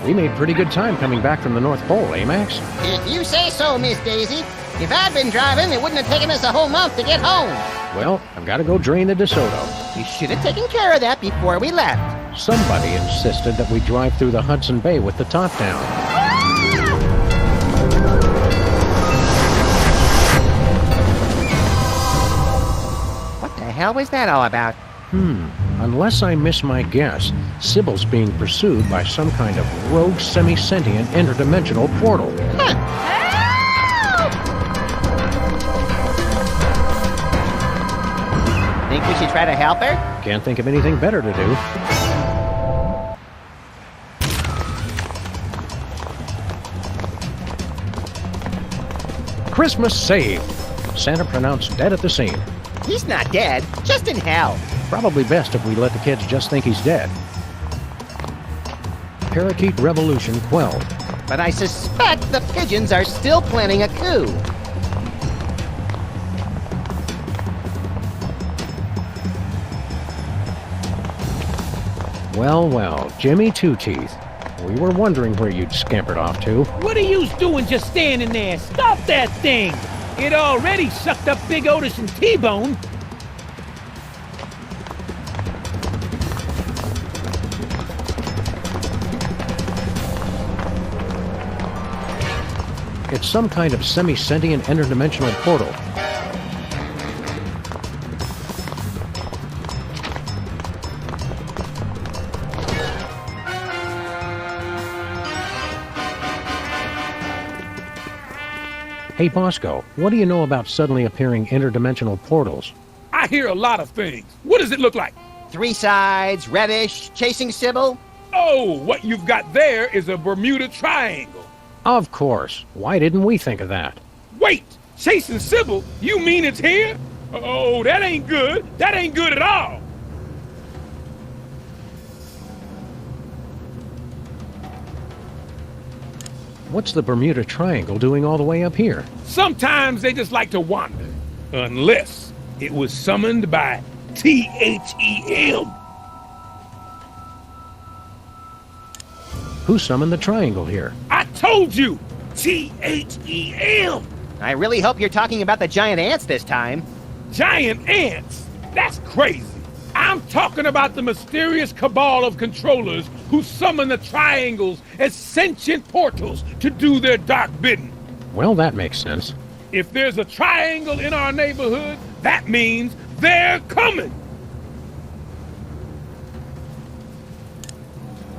We made pretty good time coming back from the North Pole, eh, Max? If you say so, Miss Daisy. If I'd been driving, it wouldn't have taken us a whole month to get home. Well, I've got to go drain the DeSoto. You should have taken care of that before we left. Somebody insisted that we drive through the Hudson Bay with the top down. What the hell was that all about? Unless I miss my guess, Sybil's being pursued by some kind of rogue semi-sentient interdimensional portal. Think we should try to help her? Can't think of anything better to do. Christmas saved. Santa pronounced dead at the scene. He's not dead, just in hell. Probably best if we let the kids just think he's dead. Parakeet revolution quelled. But I suspect the pigeons are still planning a coup. Well, Jimmy Two-Teeth. We were wondering where you'd scampered off to. What are you doing just standing there? Stop that thing! It already sucked up Big Otis and T-Bone. It's some kind of semi-sentient interdimensional portal. Hey, Bosco, what do you know about suddenly appearing interdimensional portals? I hear a lot of things. What does it look like? 3 sides, reddish, chasing Sybil. Oh, what you've got there is a Bermuda Triangle. Of course. Why didn't we think of that? Wait, chasing Sybil? You mean it's here? Oh, that ain't good. That ain't good at all. What's the Bermuda Triangle doing all the way up here? Sometimes they just like to wander. Unless it was summoned by THEM. Who summoned the triangle here? I told you! THEM! I really hope you're talking about the giant ants this time. Giant ants? That's crazy. I'm talking about the mysterious cabal of controllers who summon the triangles as sentient portals to do their dark bidding. Well, that makes sense. If there's a triangle in our neighborhood, that means they're coming.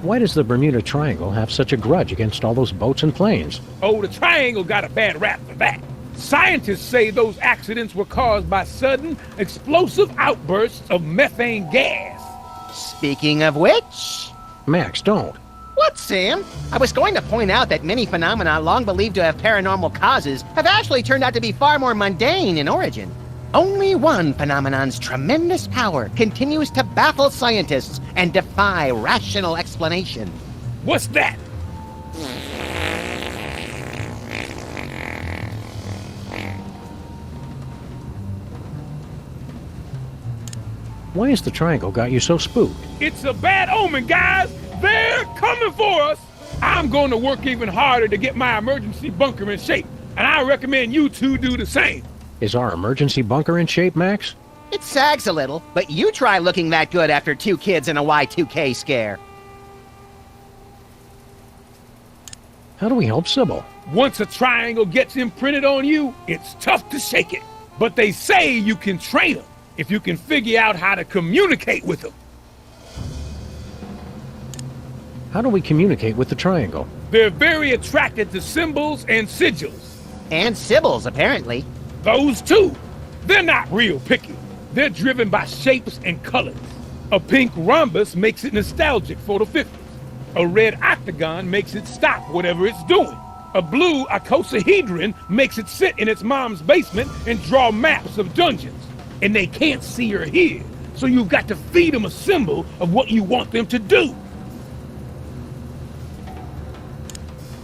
Why does the Bermuda Triangle have such a grudge against all those boats and planes? Oh, the triangle got a bad rap for that. Scientists say those accidents were caused by sudden, explosive outbursts of methane gas. Speaking of which... Max, don't. What, Sam? I was going to point out that many phenomena long believed to have paranormal causes have actually turned out to be far more mundane in origin. Only one phenomenon's tremendous power continues to baffle scientists and defy rational explanation. What's that? Why has the triangle got you so spooked? It's a bad omen, guys! They're coming for us! I'm going to work even harder to get my emergency bunker in shape, and I recommend you two do the same. Is our emergency bunker in shape, Max? It sags a little, but you try looking that good after 2 kids and a Y2K scare. How do we help Sybil? Once a triangle gets imprinted on you, it's tough to shake it. But they say you can train them if you can figure out how to communicate with them. How do we communicate with the triangle? They're very attracted to symbols and sigils. And Sybil's, apparently. Those two, they're not real picky. They're driven by shapes and colors. A pink rhombus makes it nostalgic for the 50s. A red octagon makes it stop whatever it's doing. A blue icosahedron makes it sit in its mom's basement and draw maps of dungeons. And they can't see or hear, so you've got to feed them a symbol of what you want them to do.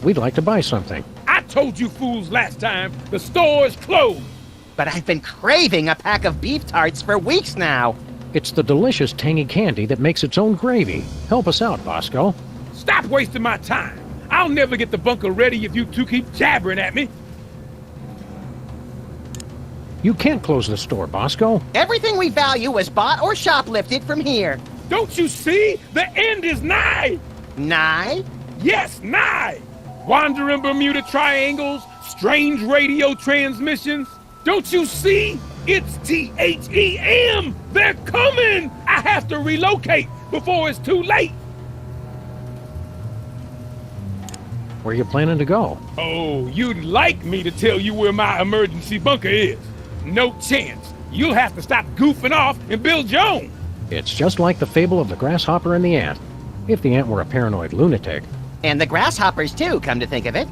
We'd like to buy something. I told you fools last time, the store's closed. But I've been craving a pack of beef tarts for weeks now. It's the delicious tangy candy that makes its own gravy. Help us out, Bosco. Stop wasting my time. I'll never get the bunker ready if you two keep jabbering at me. You can't close the store, Bosco. Everything we value was bought or shoplifted from here. Don't you see? The end is nigh! Nye? Yes, nigh! Wandering Bermuda Triangles, strange radio transmissions. Don't you see? It's THEM! They're coming! I have to relocate before it's too late! Where you planning to go? Oh, you'd like me to tell you where my emergency bunker is. No chance. You'll have to stop goofing off and build your own. It's just like the fable of the grasshopper and the ant. If the ant were a paranoid lunatic. And the grasshoppers, too, come to think of it.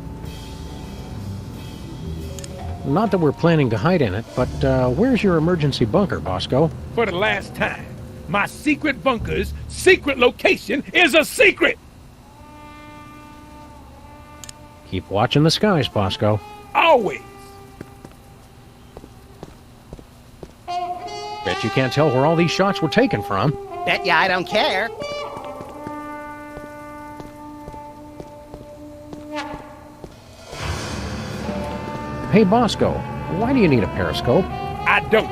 Not that we're planning to hide in it, but where's your emergency bunker, Bosco? For the last time, my secret bunker's secret location is a secret! Keep watching the skies, Bosco. Always! Bet you can't tell where all these shots were taken from. Bet ya I don't care. Hey, Bosco, why do you need a periscope? I don't.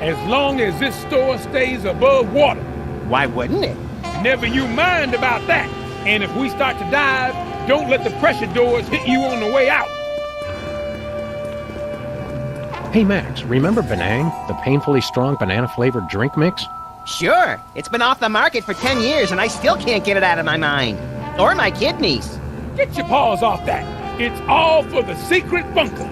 As long as this store stays above water. Why wouldn't it? Never you mind about that. And if we start to dive, don't let the pressure doors hit you on the way out. Hey, Max, remember Benang, the painfully strong banana-flavored drink mix? Sure. It's been off the market for 10 years and I still can't get it out of my mind. Or my kidneys. Get your paws off that. It's all for the secret bunker.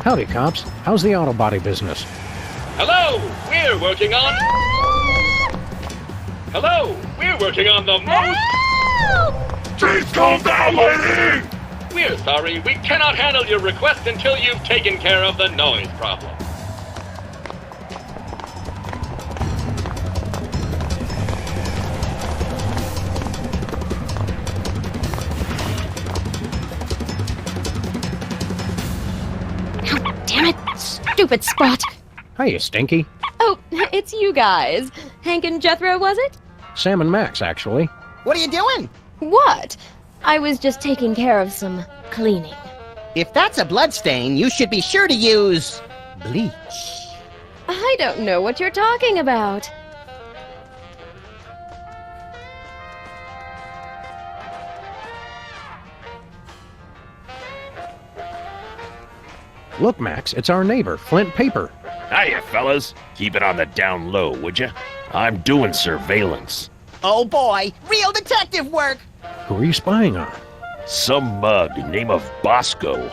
Howdy, cops. How's the auto body business? Hello, we're working on... Hello, we're working on the most... Please calm down, lady! We're sorry, we cannot handle your request until you've taken care of the noise problem. Damn it! Stupid Spot! Hiya, Stinky. Oh, it's you guys. Hank and Jethro, was it? Sam and Max, actually. What are you doing? What? I was just taking care of some cleaning. If that's a bloodstain, you should be sure to use... bleach. I don't know what you're talking about. Look, Max, it's our neighbor, Flint Paper. Hiya, fellas. Keep it on the down low, would ya? I'm doing surveillance. Oh boy, real detective work! Who are you spying on? Some mug name of Bosco.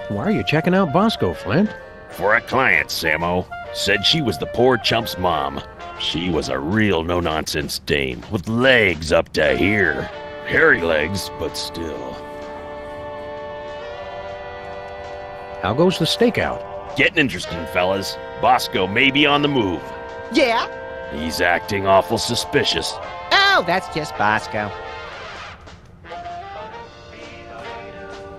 Why are you checking out Bosco, Flint? For a client, Samo. Said she was the poor chump's mom. She was a real no-nonsense dame, with legs up to here. Hairy legs, but still. How goes the stakeout? Getting interesting, fellas. Bosco may be on the move. Yeah? He's acting awful suspicious. Oh, that's just Bosco.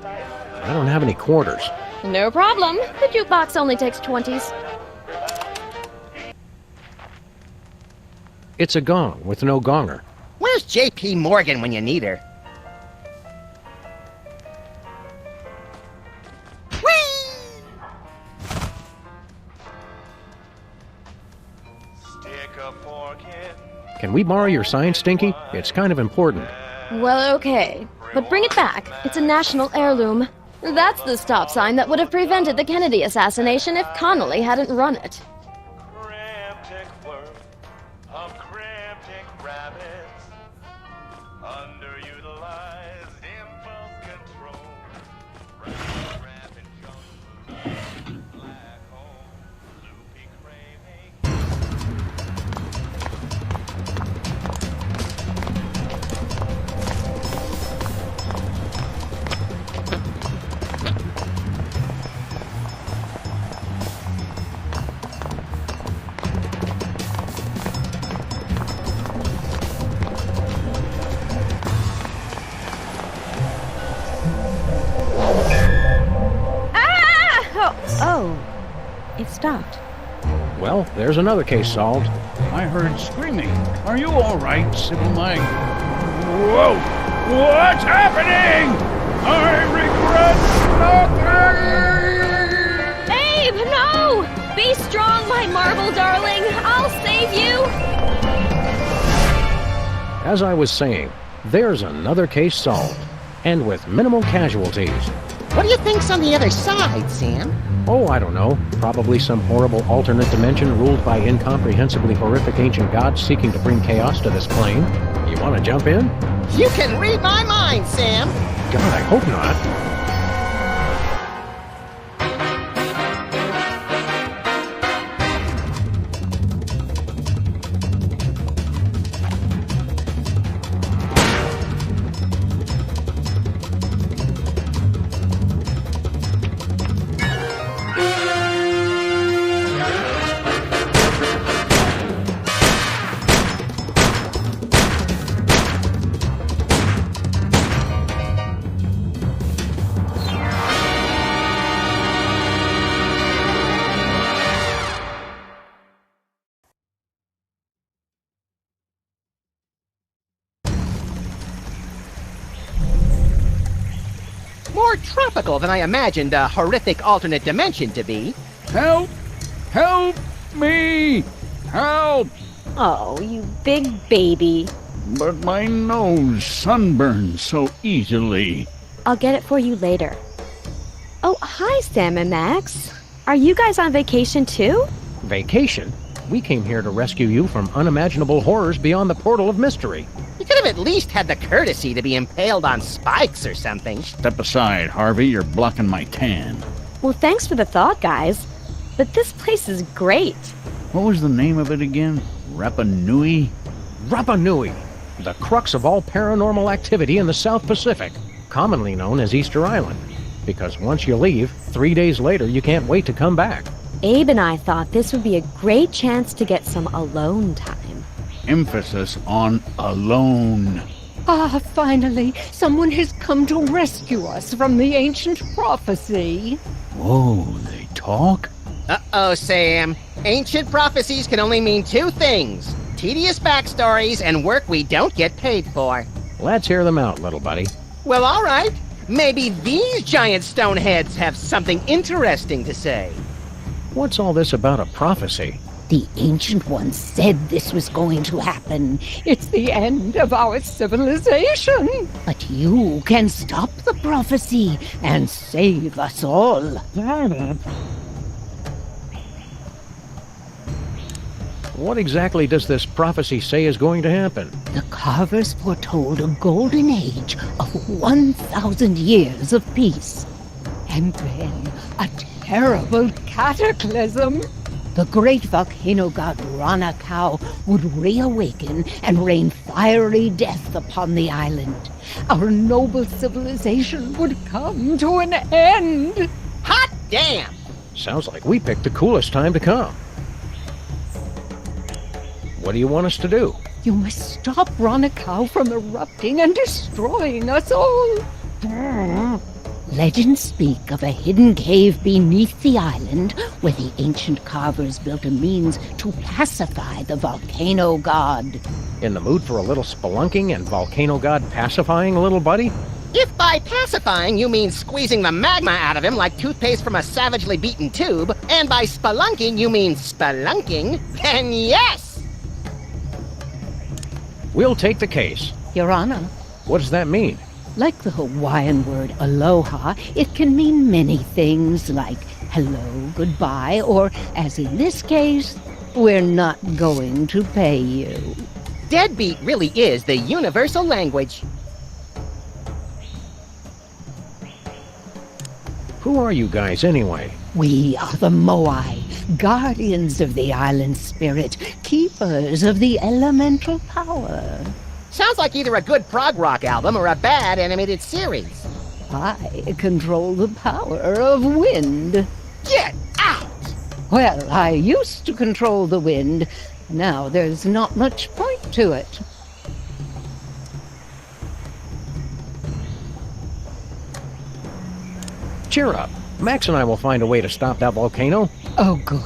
I don't have any quarters. No problem. The jukebox only takes 20s. It's a gong with no gonger. Where's J.P. Morgan when you need her? Can we borrow your sign, Stinky? It's kind of important. Well, okay. But bring it back. It's a national heirloom. That's the stop sign that would have prevented the Kennedy assassination if Connolly hadn't run it. Cryptic work of cryptic rabbits, underutilized impulse control, rapid jungle, black hole, loopy craving. 1 stopped. Well, there's another case solved. I heard screaming. Are you all right, Sybil Mike? Whoa! What's happening? I regret nothing! Abe, no! Be strong, my marble darling. I'll save you. As I was saying, there's another case solved, and with minimal casualties. What do you think's on the other side, Sam? Oh, I don't know. Probably some horrible alternate dimension ruled by incomprehensibly horrific ancient gods seeking to bring chaos to this plane. You want to jump in? You can read my mind, Sam. God, I hope not. More tropical than I imagined a horrific alternate dimension to be. Help! Help me! Help! Oh, you big baby. But my nose sunburns so easily. I'll get it for you later. Oh, hi, Sam and Max. Are you guys on vacation too? Vacation? We came here to rescue you from unimaginable horrors beyond the portal of mystery. You could have at least had the courtesy to be impaled on spikes or something. Step aside, Harvey. You're blocking my tan. Well, thanks for the thought, guys. But this place is great. What was the name of it again? Rapa Nui? Rapa Nui, the crux of all paranormal activity in the South Pacific, commonly known as Easter Island. Because once you leave, 3 days later you can't wait to come back. Abe and I thought this would be a great chance to get some alone time. Emphasis on alone. Ah, finally, someone has come to rescue us from the ancient prophecy. Whoa, they talk? Uh-oh, Sam. Ancient prophecies can only mean two things. Tedious backstories and work we don't get paid for. Let's hear them out, little buddy. Well, all right. Maybe these giant stone heads have something interesting to say. What's all this about a prophecy? The Ancient Ones said this was going to happen. It's the end of our civilization. But you can stop the prophecy and save us all. What exactly does this prophecy say is going to happen? The carvers foretold a golden age of 1,000 years of peace. And then a terrible cataclysm. The great volcano god Ranakau would reawaken and rain fiery death upon the island. Our noble civilization would come to an end. Hot damn! Sounds like we picked the coolest time to come. What do you want us to do? You must stop Ranakau from erupting and destroying us all. Legends speak of a hidden cave beneath the island where the ancient carvers built a means to pacify the volcano god. In the mood for a little spelunking and volcano god pacifying, little buddy? If by pacifying you mean squeezing the magma out of him like toothpaste from a savagely beaten tube, and by spelunking you mean spelunking, then yes! We'll take the case. Your Honor, What does that mean? like the Hawaiian word aloha, it can mean many things like hello, goodbye, or, as in this case, we're not going to pay you. Deadbeat really is the universal language. Who are you guys anyway? We are the Moai, guardians of the island spirit, keepers of the elemental power. Sounds like either a good prog rock album or a bad animated series. I control the power of wind. Get out! Well, I used to control the wind. Now there's not much point to it. Cheer up. Max and I will find a way to stop that volcano. Oh, good.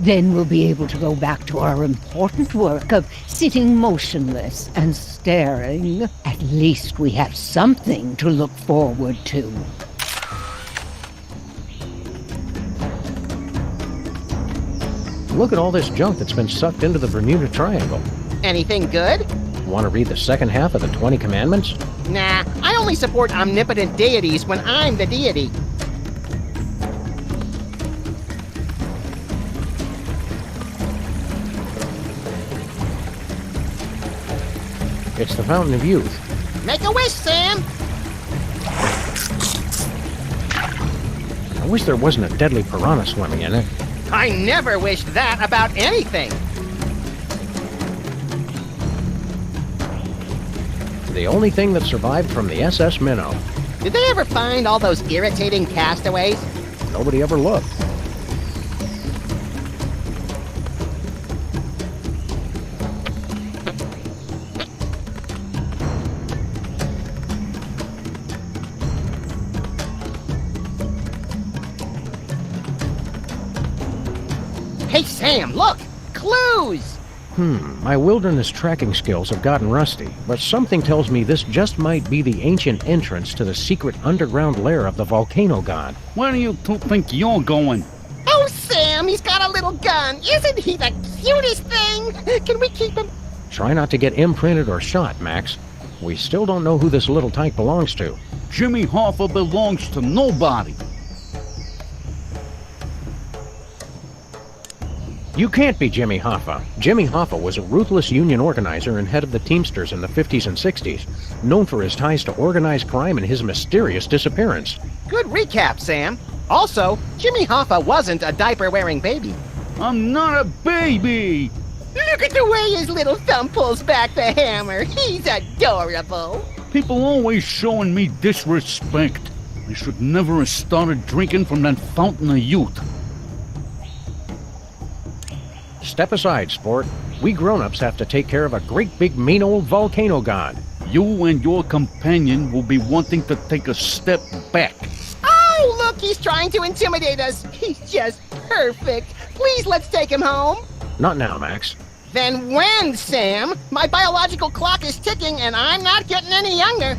Then we'll be able to go back to our important work of sitting motionless and staring. At least we have something to look forward to. Look at all this junk that's been sucked into the Bermuda Triangle. Anything good? Want to read the second half of the 20 Commandments? Nah, I only support omnipotent deities when I'm the deity. It's the Fountain of Youth. Make a wish, Sam! I wish there wasn't a deadly piranha swimming in it. I never wished that about anything. The only thing that survived from the SS Minnow. Did they ever find all those irritating castaways? Nobody ever looked. Hey, Sam, look! Clues! My wilderness tracking skills have gotten rusty, but something tells me this just might be the ancient entrance to the secret underground lair of the volcano god. Where do you two think you're going? Oh, Sam, he's got a little gun. Isn't he the cutest thing? Can we keep him? Try not to get imprinted or shot, Max. We still don't know who this little tyke belongs to. Jimmy Hoffa belongs to nobody. You can't be Jimmy Hoffa. Jimmy Hoffa was a ruthless union organizer and head of the Teamsters in the 50s and 60s, known for his ties to organized crime and his mysterious disappearance. Good recap, Sam. Also, Jimmy Hoffa wasn't a diaper-wearing baby. I'm not a baby! Look at the way his little thumb pulls back the hammer. He's adorable. People always showing me disrespect. I should never have started drinking from that fountain of youth. Step aside, sport. We grown-ups have to take care of a great big mean old volcano god. You and your companion will be wanting to take a step back. Oh, look, he's trying to intimidate us. He's just perfect. Please, let's take him home. Not now, Max. Then when, Sam? My biological clock is ticking and I'm not getting any younger.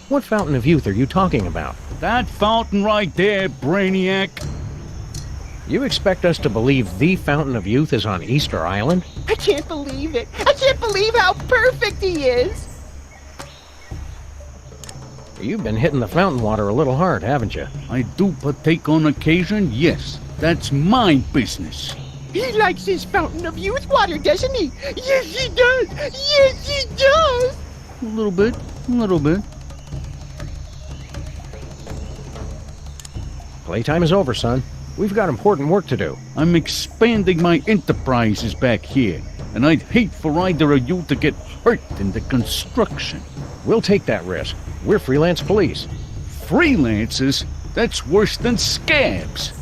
What fountain of youth are you talking about? That fountain right there, Brainiac. You expect us to believe the Fountain of Youth is on Easter Island? I can't believe it. I can't believe how perfect he is. You've been hitting the fountain water a little hard, haven't you? I do partake on occasion, yes. That's my business. He likes his Fountain of Youth water, doesn't he? Yes, he does. Yes, he does. A little bit, a little bit. Playtime is over, son. We've got important work to do. I'm expanding my enterprises back here, and I'd hate for either of you to get hurt in the construction. We'll take that risk. We're freelance police. Freelancers? That's worse than scabs.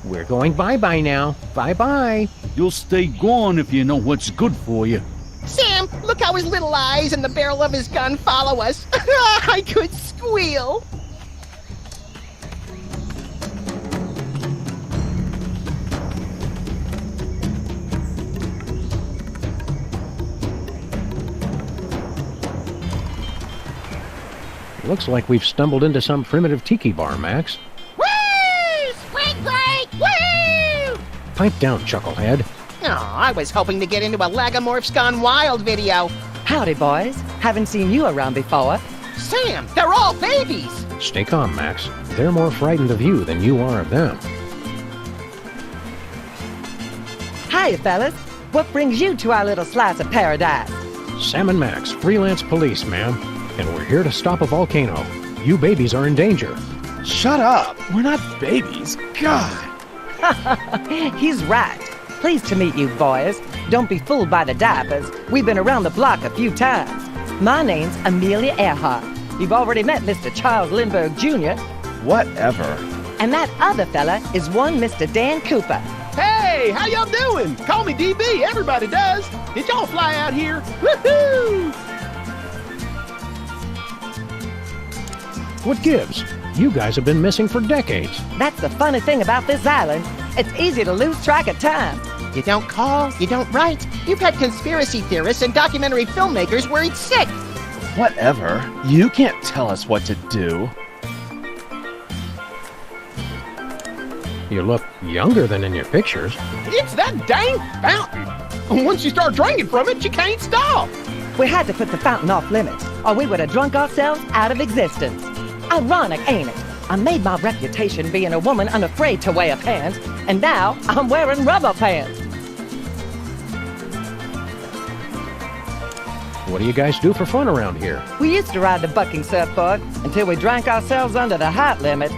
We're going bye-bye now. Bye-bye. You'll stay gone if you know what's good for you. Sam, look how his little eyes and the barrel of his gun follow us. I could squeal. Looks like we've stumbled into some primitive tiki bar, Max. Woo! Spring break! Woo! Pipe down, chucklehead. Oh, I was hoping to get into a Lagomorphs Gone Wild video. Howdy, boys. Haven't seen you around before. Sam, they're all babies. Stay calm, Max. They're more frightened of you than you are of them. Hiya, fellas. What brings you to our little slice of paradise? Sam and Max, freelance police, ma'am. And we're here to stop a volcano. You babies are in danger. Shut up. We're not babies. God. He's right. Pleased to meet you, boys. Don't be fooled by the diapers. We've been around the block a few times. My name's Amelia Earhart. You've already met Mr. Charles Lindbergh Jr. Whatever. And that other fella is one Mr. Dan Cooper. Hey, Hey, how y'all doing? Call me DB, everybody does. Did y'all fly out here? Woohoo! What gives? You guys have been missing for decades. That's the funny thing about this island. It's easy to lose track of time. You don't call, you don't write. You've had conspiracy theorists and documentary filmmakers worried sick. Whatever. You can't tell us what to do. You look younger than in your pictures. It's that dang fountain. Once you start drinking from it, you can't stop. We had to put the fountain off limits, or we would have drunk ourselves out of existence. Ironic, ain't it? I made my reputation being a woman unafraid to wear pants, and now I'm wearing rubber pants. What do you guys do for fun around here? We used to ride the bucking surfboard until we drank ourselves under the height limit.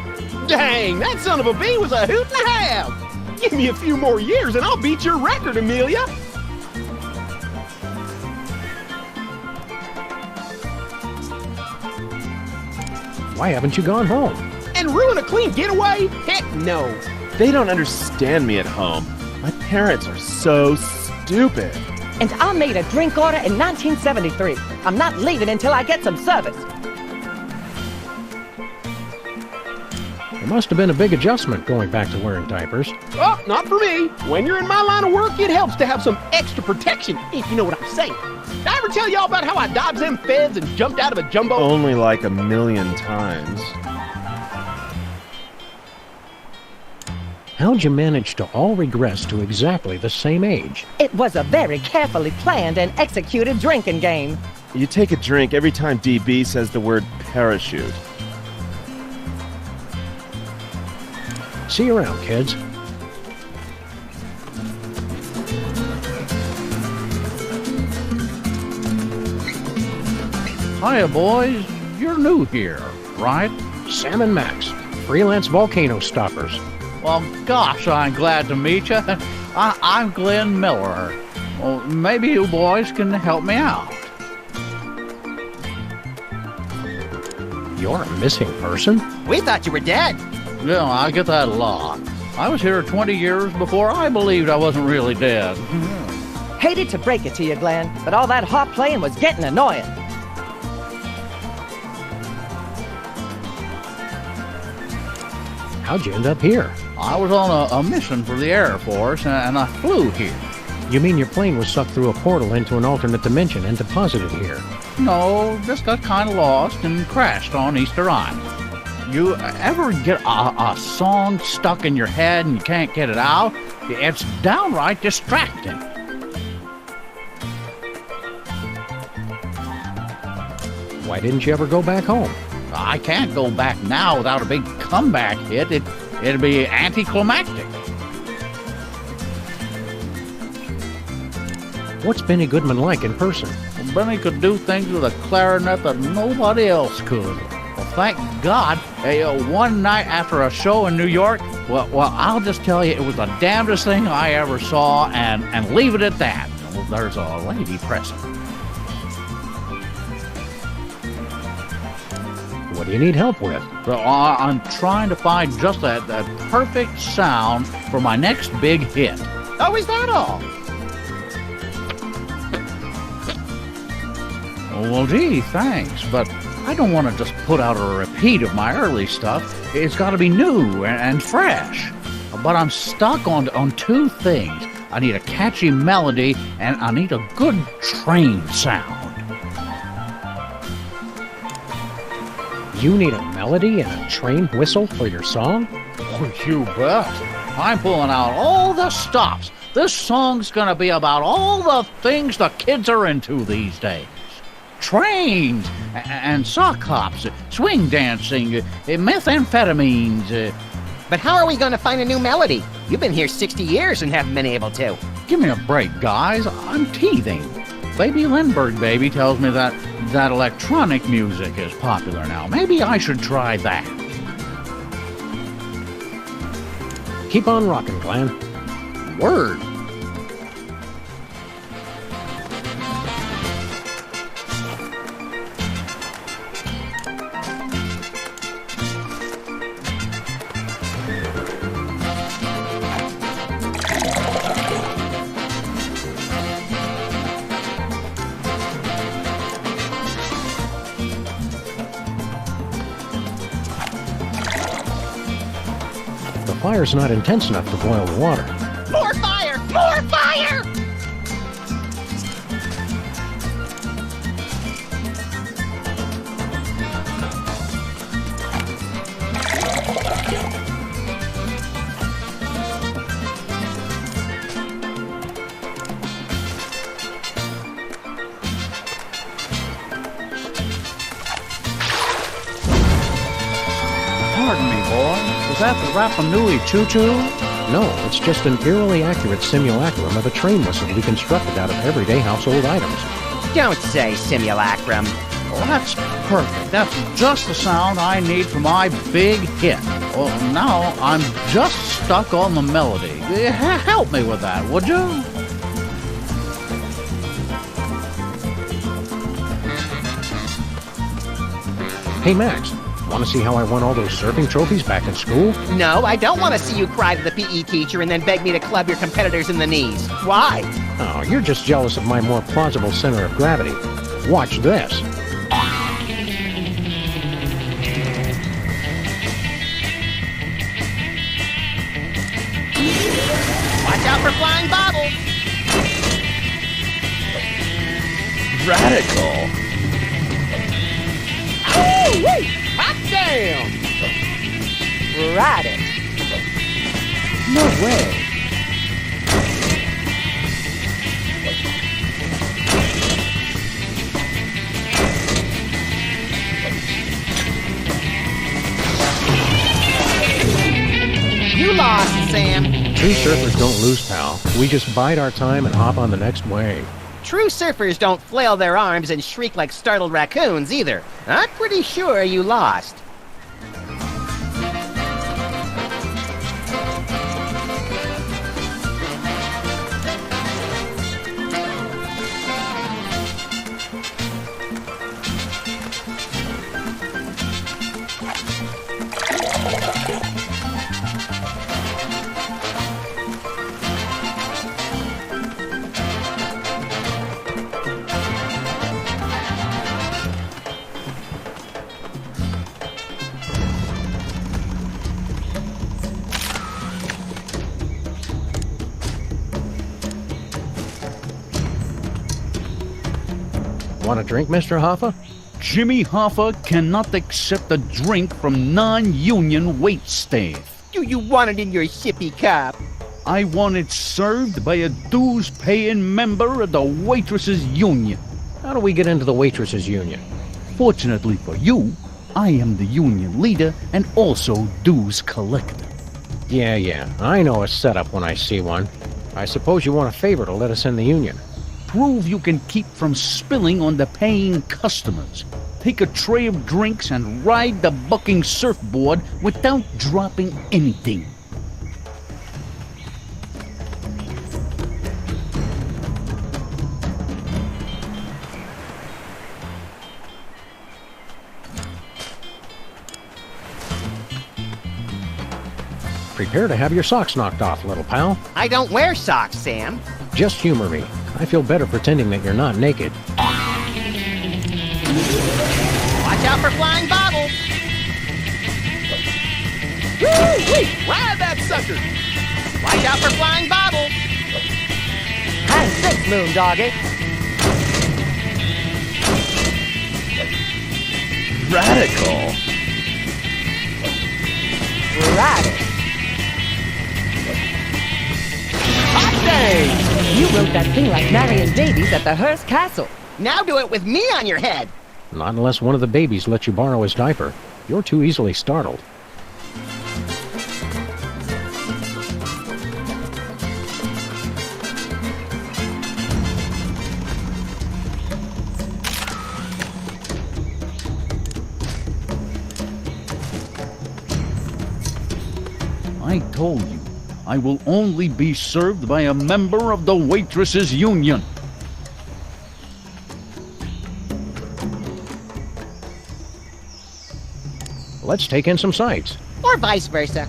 Dang, that son of a bee was a hoot and a half. Give me a few more years and I'll beat your record, Amelia. Why haven't you gone home? And ruin a clean getaway? Heck no. They don't understand me at home. My parents are so stupid. And I made a drink order in 1973. I'm not leaving until I get some service. There must have been a big adjustment going back to wearing diapers. Oh, not for me. When you're in my line of work, it helps to have some extra protection, if you know what I'm saying. Did I ever tell y'all about how I dodged them feds and jumped out of a jumbo? Only like 1,000,000 times. How'd you manage to all regress to exactly the same age? It was a very carefully planned and executed drinking game. You take a drink every time DB says the word parachute. See you around, kids. Hiya, boys. You're new here, right? Sam and Max, freelance volcano stoppers. Well, gosh, I'm glad to meet you. I'm Glenn Miller. Well, maybe you boys can help me out. You're a missing person? We thought you were dead. Yeah, I get that a lot. I was here 20 years before I believed I wasn't really dead. Hated to break it to you, Glenn, but all that harp playing was getting annoying. How'd you end up here? I was on a mission for the Air Force, and I flew here. You mean your plane was sucked through a portal into an alternate dimension and deposited here? No, just got kind of lost and crashed on Easter Island. You ever get a song stuck in your head and you can't get it out? It's downright distracting. Why didn't you ever go back home? I can't go back now without a big comeback hit. It'd be anticlimactic. What's Benny Goodman like in person? Well, Benny could do things with a clarinet that nobody else could. Well, thank God. One night after a show in New York, well, I'll just tell you, it was the damnedest thing I ever saw, and leave it at that. Well, there's a lady present. What do you need help with? So I'm trying to find just that perfect sound for my next big hit. Oh, is that all? Well, gee, thanks, but I don't want to just put out a repeat of my early stuff. It's got to be new and fresh. But I'm stuck on two things. I need a catchy melody, and I need a good train sound. You need a melody and a train whistle for your song? Oh, you bet. I'm pulling out all the stops. This song's gonna be about all the things the kids are into these days. Trains, and sock hops, swing dancing, methamphetamines. But how are we going to find a new melody? You've been here 60 years and haven't been able to. Give me a break, guys. I'm teething. Baby Lindbergh Baby tells me that electronic music is popular now. Maybe I should try that. Keep on rocking, Glenn. Word. fire's not intense enough to boil the water. More fire! More fire! Pardon me, boy. Was that the Rapa Nui choo-choo? No, it's just an eerily accurate simulacrum of a train whistle we constructed out of everyday household items. Don't say simulacrum. Well, that's perfect. That's just the sound I need for my big hit. Well, now I'm just stuck on the melody. Help me with that, would you? Hey, Max, want to see how I won all those surfing trophies back in school? No, I don't want to see you cry to the PE teacher and then beg me to club your competitors in the knees. Why? Oh, you're just jealous of my more plausible center of gravity. Watch this. Watch out for flying bobbles. Radical. Oh, wait! Hot damn! Ride it. No way. You lost, Sam. True surfers don't lose, pal. We just bide our time and hop on the next wave. True surfers don't flail their arms and shriek like startled raccoons either. I'm pretty sure you lost. Want a drink, Mr. Hoffa? Jimmy Hoffa cannot accept a drink from non-union wait staff. Do you want it in your sippy cup? I want it served by a dues-paying member of the Waitresses Union. How do we get into the Waitresses Union? Fortunately for you, I am the union leader and also dues collector. Yeah, I know a setup when I see one. I suppose you want a favor to let us in the union. Prove you can keep from spilling on the paying customers. Take a tray of drinks and ride the bucking surfboard without dropping anything. Prepare to have your socks knocked off, little pal. I don't wear socks, Sam. Just humor me. I feel better pretending that you're not naked. Watch out for flying bobbles. Woo-wee! Ride that sucker! Watch out for flying bobbles. Hang six, moon doggy. Radical. Ride it. Hot dang! You wrote that thing like Marion Davies at the Hearst Castle. Now do it with me on your head. Not unless one of the babies lets you borrow his diaper. You're too easily startled. I told you, I will only be served by a member of the Waitresses Union. Let's take in some sights. Or vice versa.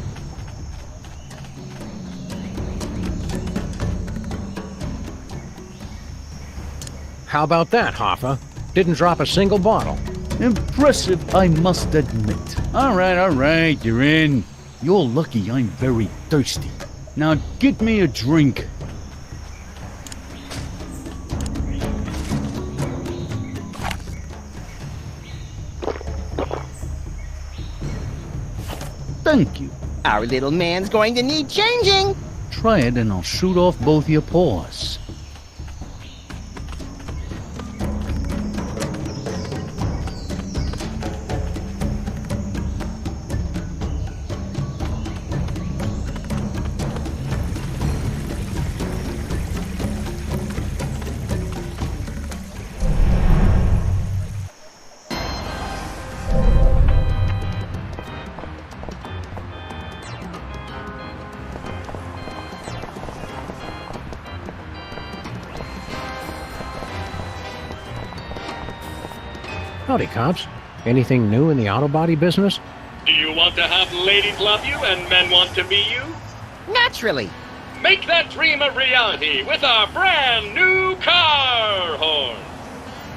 How about that, Hoffa? Didn't drop a single bottle. Impressive, I must admit. All right, you're in. You're lucky I'm very thirsty. Now get me a drink. Thank you. Our little man's going to need changing. Try it and I'll shoot off both your paws. Howdy, cops. Anything new in the auto body business? Do you want to have ladies love you and men want to be you? Naturally. Make that dream a reality with our brand new car horn.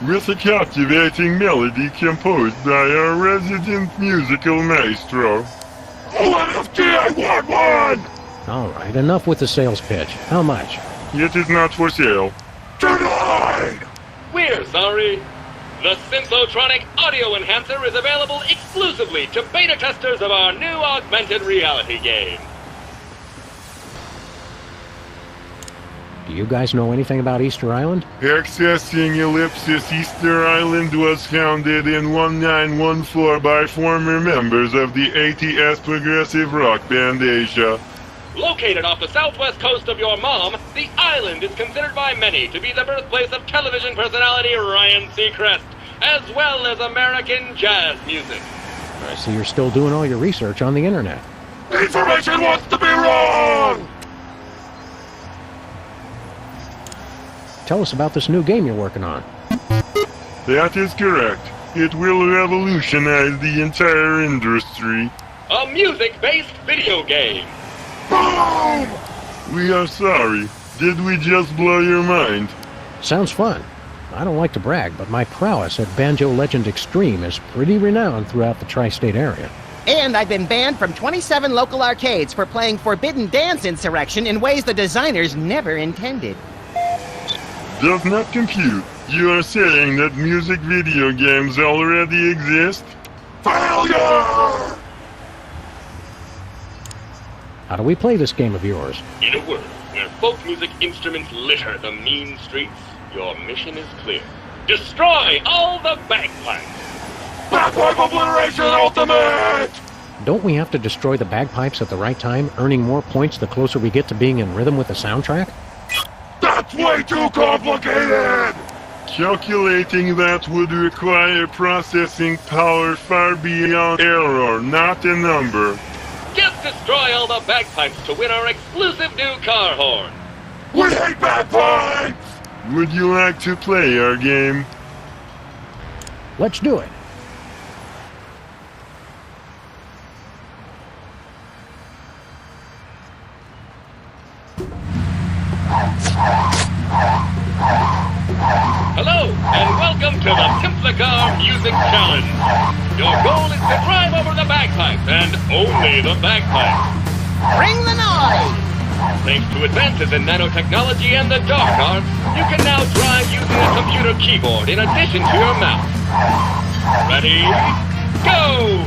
With a captivating melody composed by our resident musical maestro. OMFG, I want one! All right, enough with the sales pitch. How much? It is not for sale. Denied! We're sorry. The Synthotronic Audio Enhancer is available exclusively to beta testers of our new augmented reality game. Do you guys know anything about Easter Island? Accessing Ellipsis Easter Island was founded in 1914 by former members of the ATS progressive rock band Asia. Located off the southwest coast of your mom, the island is considered by many to be the birthplace of television personality Ryan Seacrest, as well as American jazz music. I see you're still doing all your research on the internet. Information wants to be wrong! Tell us about this new game you're working on. That is correct. It will revolutionize the entire industry. A music-based video game. Boom! We are sorry. Did we just blow your mind? Sounds fun. I don't like to brag, but my prowess at Banjo Legend Extreme is pretty renowned throughout the tri-state area. And I've been banned from 27 local arcades for playing Forbidden Dance Insurrection in ways the designers never intended. Does not compute. You are saying that music video games already exist? Failure! How do we play this game of yours? In a world where folk music instruments litter the mean streets, your mission is clear. Destroy all the bagpipes! Bagpipe obliteration ultimate! Don't we have to destroy the bagpipes at the right time, earning more points the closer we get to being in rhythm with the soundtrack? That's way too complicated! Calculating that would require processing power far beyond error, not a number. Just destroy all the bagpipes to win our exclusive new car horn. We hate bagpipes! Would you like to play our game? Let's do it. Hello, and welcome to the Templicar Music Challenge. Your goal is to drive over the bagpipes, and only the bagpipes. Bring the noise! Thanks to advances in nanotechnology and the dark arts, you can now drive using a computer keyboard in addition to your mouse. Ready? Go!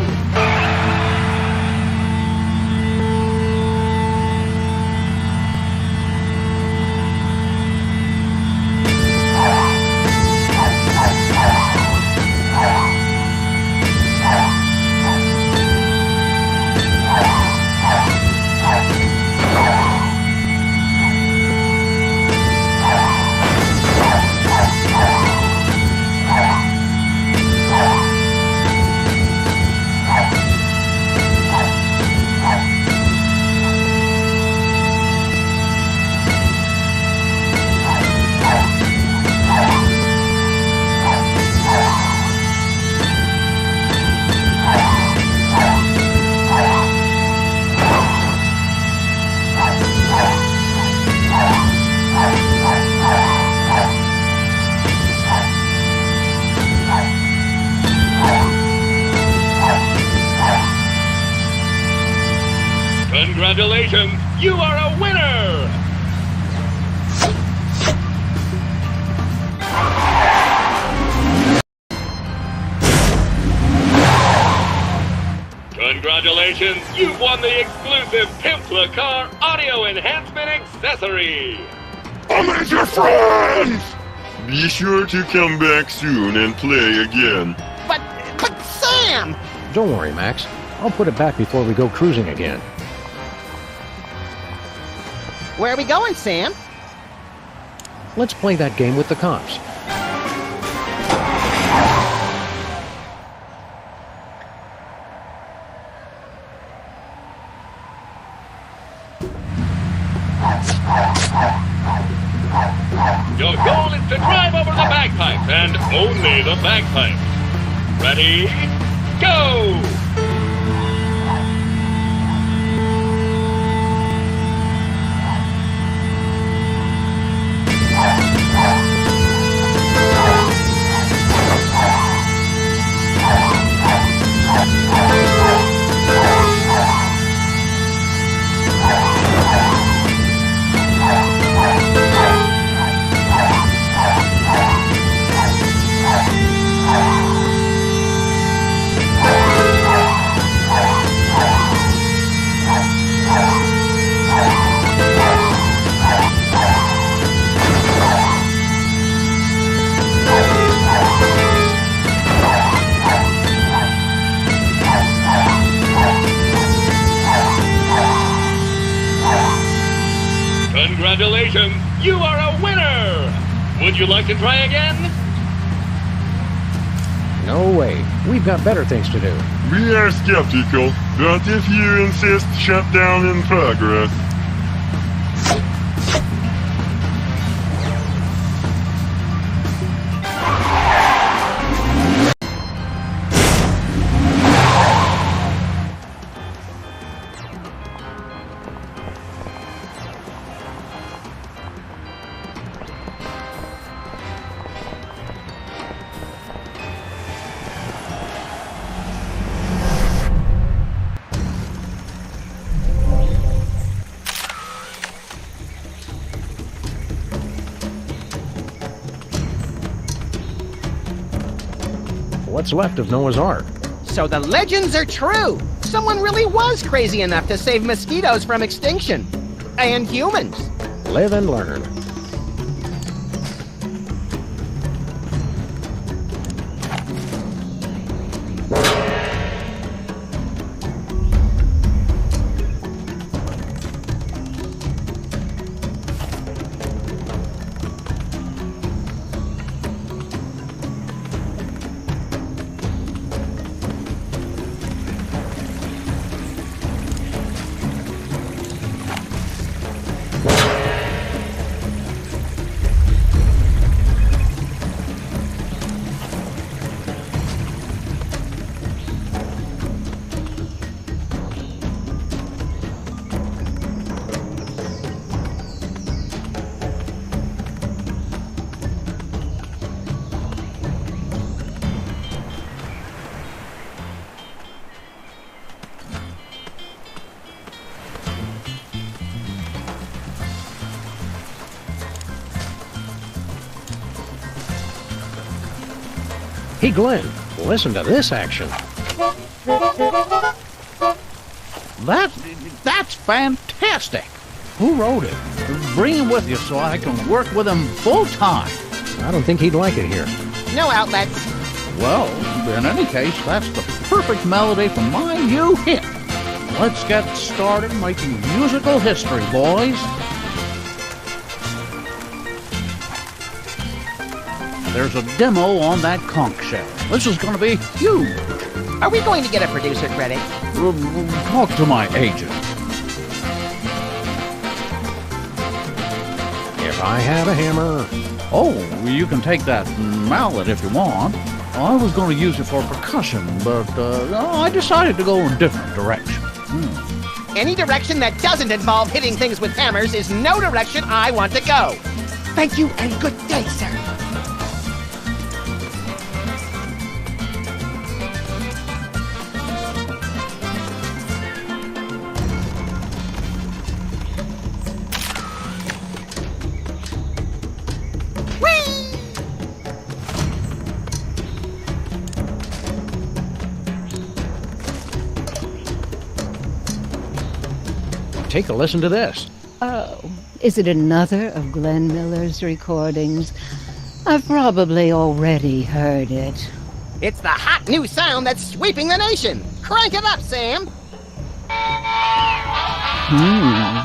Congratulations, you are a winner! Congratulations, you've won the exclusive Pimpla Car Audio Enhancement Accessory! Amateur friends! Be sure to come back soon and play again. But Sam! Don't worry, Max. I'll put it back before we go cruising again. Where are we going, Sam? Let's play that game with the cops. Your goal is to drive over the bagpipes, and only the bagpipes. Ready? Go! Congratulations, you are a winner! Would you like to try again? No way. We've got better things to do. We are skeptical, but if you insist, shut down in progress. What's left of Noah's Ark? So the legends are true! Someone really was crazy enough to save mosquitoes from extinction. And humans. Live and learn. Hey, Glenn, listen to this action. That's fantastic. Who wrote it? Bring him with you so I can work with him full time. I don't think he'd like it here. No outlets. Well, in any case, that's the perfect melody for my new hit. Let's get started making musical history, boys. There's a demo on that conch shell. This is going to be huge. Are we going to get a producer credit? Talk to my agent. If I had a hammer. Oh, you can take that mallet if you want. I was going to use it for percussion, but I decided to go in a different direction. Any direction that doesn't involve hitting things with hammers is no direction I want to go. Thank you and good day, sir. take a listen to this. Oh, is it another of Glenn Miller's recordings? I've probably already heard it. It's the hot new sound that's sweeping the nation. Crank it up, Sam.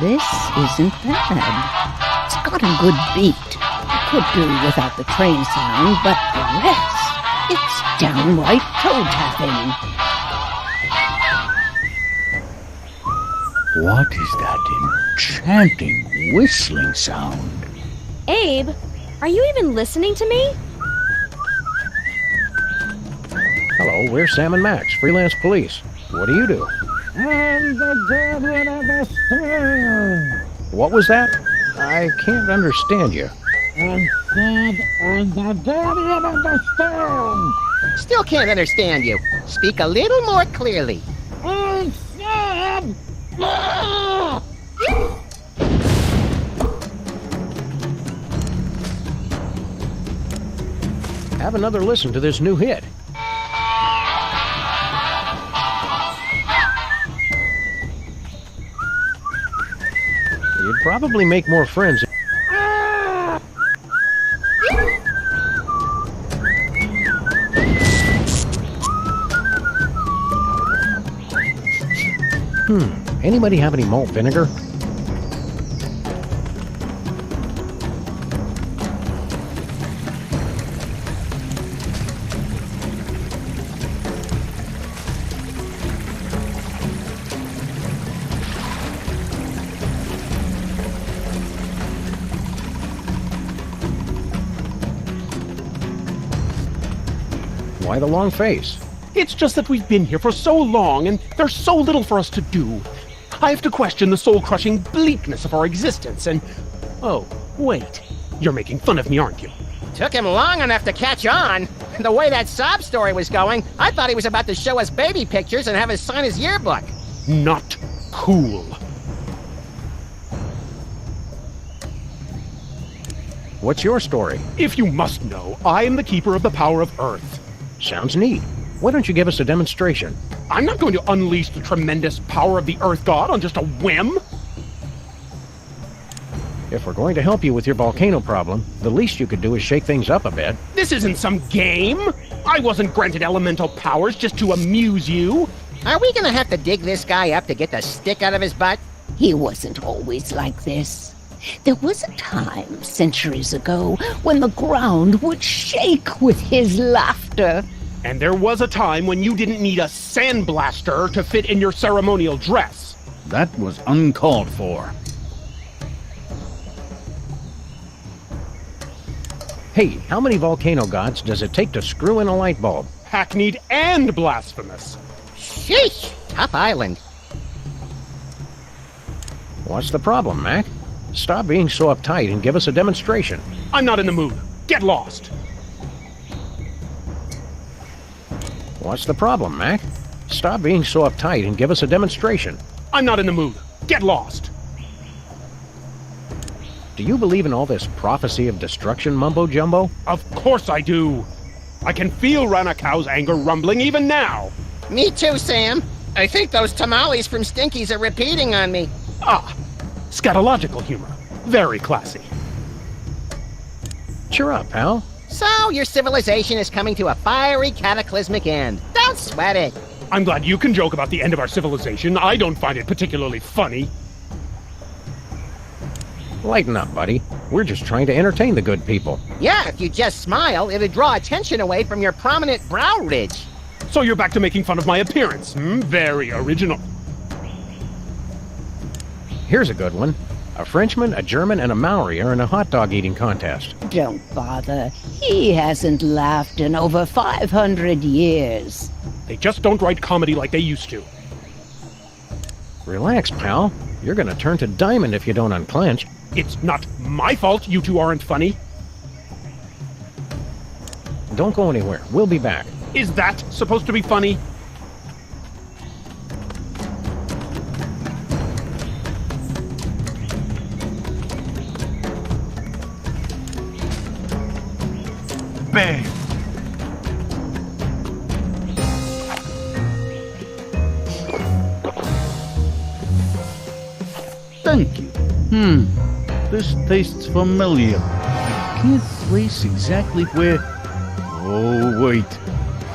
This isn't bad. It's got a good beat. Could do without the train sound, but the rest, it's downright toe-tapping. What is that enchanting whistling sound? Abe, are you even listening to me? Hello, we're Sam and Max, freelance police. What do you do? What was that? I can't understand you. Still can't understand you. Speak a little more clearly. Have another listen to this new hit. You'd probably make more friends. Anybody have any malt vinegar? Why the long face? It's just that we've been here for so long, and there's so little for us to do. I have to question the soul-crushing bleakness of our existence, and... Oh, wait. You're making fun of me, aren't you? Took him long enough to catch on. The way that sob story was going, I thought he was about to show us baby pictures and have us sign his yearbook. Not cool. What's your story? If you must know, I am the keeper of the power of Earth. Sounds neat. Why don't you give us a demonstration? I'm not going to unleash the tremendous power of the Earth God on just a whim. If we're going to help you with your volcano problem, the least you could do is shake things up a bit. This isn't some game. I wasn't granted elemental powers just to amuse you. Are we gonna have to dig this guy up to get the stick out of his butt? He wasn't always like this. There was a time, centuries ago, when the ground would shake with his laughter. And there was a time when you didn't need a sandblaster to fit in your ceremonial dress. That was uncalled for. Hey, how many volcano gods does it take to screw in a light bulb? Hackneyed and blasphemous. Sheesh! Tough island. What's the problem, Mac? Stop being so uptight and give us a demonstration. I'm not in the mood. Get lost. What's the problem, Mac? Stop being so uptight and give us a demonstration. I'm not in the mood. Get lost. Do you believe in all this prophecy of destruction mumbo-jumbo? Of course I do. I can feel Ranakau's anger rumbling even now. Me too, Sam. I think those tamales from Stinky's are repeating on me. Ah, scatological humor. Very classy. Cheer up, pal. So, your civilization is coming to a fiery, cataclysmic end. Don't sweat it. I'm glad you can joke about the end of our civilization. I don't find it particularly funny. Lighten up, buddy. We're just trying to entertain the good people. Yeah, if you just smile, it'll draw attention away from your prominent brow ridge. So you're back to making fun of my appearance. Very original. Here's a good one. A Frenchman, a German, and a Maori are in a hot dog eating contest. Don't bother. He hasn't laughed in over 500 years. They just don't write comedy like they used to. Relax, pal. You're gonna turn to diamond if you don't unclench. It's not my fault you two aren't funny. Don't go anywhere. We'll be back. Is that supposed to be funny? Bang! Thank you. This tastes familiar. I can't place exactly where... Oh, wait.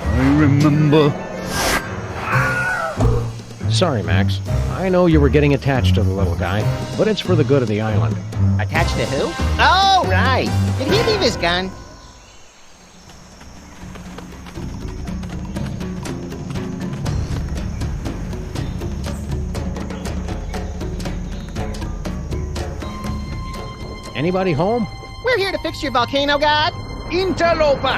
I remember. Sorry, Max. I know you were getting attached to the little guy, but it's for the good of the island. Attached to who? Oh, right. Did he leave his gun? Anybody home? We're here to fix your volcano, God. Interloper!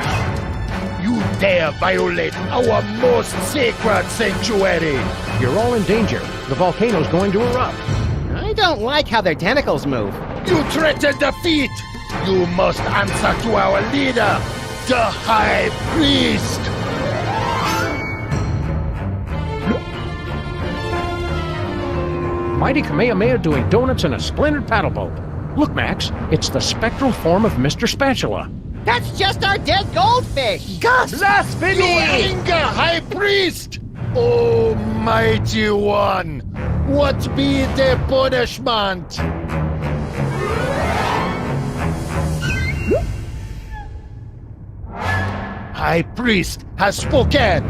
You dare violate our most sacred sanctuary! You're all in danger. The volcano's going to erupt. I don't like how their tentacles move. You threaten defeat! You must answer to our leader, the High Priest! Mighty Kamehameha doing donuts in a splintered paddle boat. Look, Max, it's the spectral form of Mr. Spatula. That's just our dead goldfish! Blasphemy! You anger, High Priest! Almighty One, what be the punishment? High Priest has spoken.